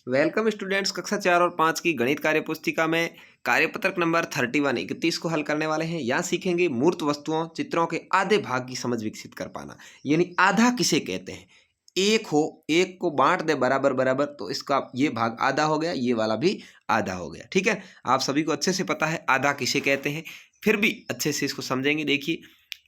Welcome students, कक्षा 4 और 5 की गणित कार्य पुस्तिका में कार्यपत्रक नंबर 31 को हल करने वाले हैं। यहाँ सीखेंगे मूर्त वस्तुओं चित्रों के आधे भाग की समझ विकसित कर पाना। यानी आधा किसे कहते हैं। एक हो, एक को बांट दे बराबर बराबर, तो इसका ये भाग आधा हो गया, ये वाला भी आधा हो गया। ठीक है, आप सभी को अच्छे से पता है आधा किसे कहते हैं। फिर भी अच्छे से इसको समझेंगे। देखिए,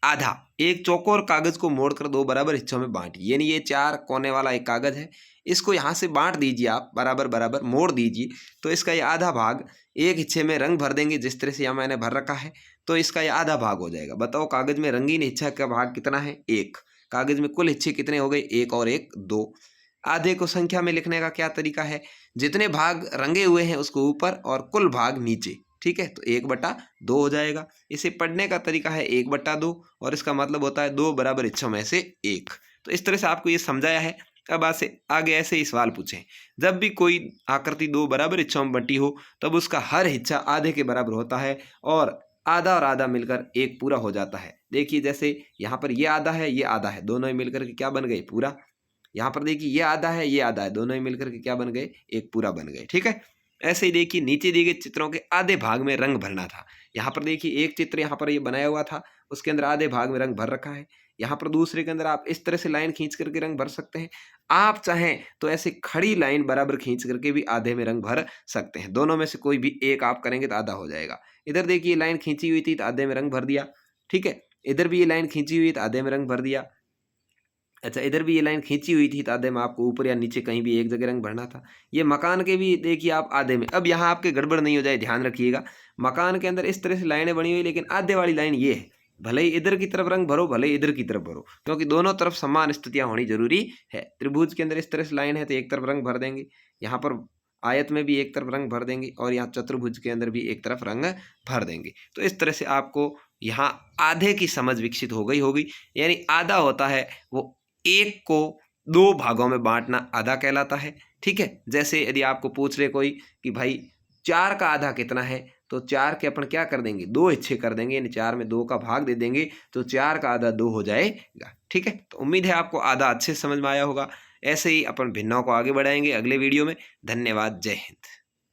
आधा एक चौकोर कागज को मोड़कर दो बराबर हिस्सों में बांटिए। यानी ये 4 कोने वाला एक कागज है, इसको यहाँ से बांट दीजिए, आप बराबर बराबर मोड़ दीजिए, तो इसका ये आधा भाग एक हिस्से में रंग भर देंगे। जिस तरह से यहाँ मैंने भर रखा है, तो इसका ये आधा भाग हो जाएगा। बताओ, कागज में रंगीन हिस्सा का भाग कितना है? 1। कागज में कुल हिस्से कितने हो गए? 1 और 1 2। आधे को संख्या में लिखने का क्या तरीका है? जितने भाग रंगे हुए हैं उसको ऊपर और कुल भाग नीचे। ठीक है, तो 1/2 हो जाएगा। इसे पढ़ने का तरीका है 1/2, और इसका मतलब होता है 2 बराबर हिस्सों में से 1। तो इस तरह से आपको ये समझाया है। अब आगे ऐसे ही सवाल पूछें। जब भी कोई आकृति 2 बराबर हिस्सों में बंटी हो, तब उसका हर हिस्सा आधे के बराबर होता है और आधा मिलकर एक पूरा हो जाता है। देखिए, जैसे यहाँ पर ये आधा है, ये आधा है, दोनों ही मिलकर के क्या बन गए? पूरा। यहाँ पर देखिए, ये आधा है, ये आधा है, दोनों ही मिलकर के क्या बन गए? एक पूरा बन गए। ठीक है, ऐसे ही देखिए, नीचे दिए गए चित्रों के आधे भाग में रंग भरना था। यहाँ पर देखिए, एक चित्र यहाँ पर ये बनाया हुआ था, उसके अंदर आधे भाग में रंग भर रखा है। यहाँ पर दूसरे के अंदर आप इस तरह से लाइन खींच करके रंग भर सकते हैं। आप चाहें तो ऐसे खड़ी लाइन बराबर खींच करके भी आधे में रंग भर सकते हैं। दोनों में से कोई भी एक आप करेंगे तो आधा हो जाएगा। इधर देखिए, लाइन खींची हुई थी तो आधे में रंग भर दिया। ठीक है, इधर भी ये लाइन खींची हुई तो आधे में रंग भर दिया। अच्छा, इधर भी ये लाइन खींची हुई थी तो आधे में आपको ऊपर या नीचे कहीं भी एक जगह रंग भरना था। ये मकान के भी देखिए आप आधे में। अब यहाँ आपके गड़बड़ नहीं हो जाए, ध्यान रखिएगा। मकान के अंदर इस तरह से लाइनें बनी हुई, लेकिन आधे वाली लाइन ये है। भले ही इधर की तरफ रंग भरो, भले ही इधर की तरफ भरो, क्योंकि दोनों तरफ समान स्थितियां होनी जरूरी है। त्रिभुज के अंदर इस तरह से लाइन है तो एक तरफ रंग भर देंगे, यहाँ पर आयत में भी एक तरफ रंग भर देंगे, और यहाँ चतुर्भुज के अंदर भी एक तरफ रंग भर देंगे। तो इस तरह से आपको यहाँ आधे की समझ विकसित हो गई होगी। यानी आधा होता है वो एक को 2 भागों में बांटना आधा कहलाता है। ठीक है, जैसे यदि आपको पूछ रहे कोई कि भाई 4 का आधा कितना है, तो 4 के अपन क्या कर देंगे? 2 हिस्से कर देंगे, यानी 4 में 2 का भाग दे देंगे, तो 4 का आधा 2 हो जाएगा। ठीक है, तो उम्मीद है आपको आधा अच्छे से समझ में आया होगा। ऐसे ही अपन भिन्नों को आगे बढ़ाएंगे अगले वीडियो में। धन्यवाद, जय हिंद।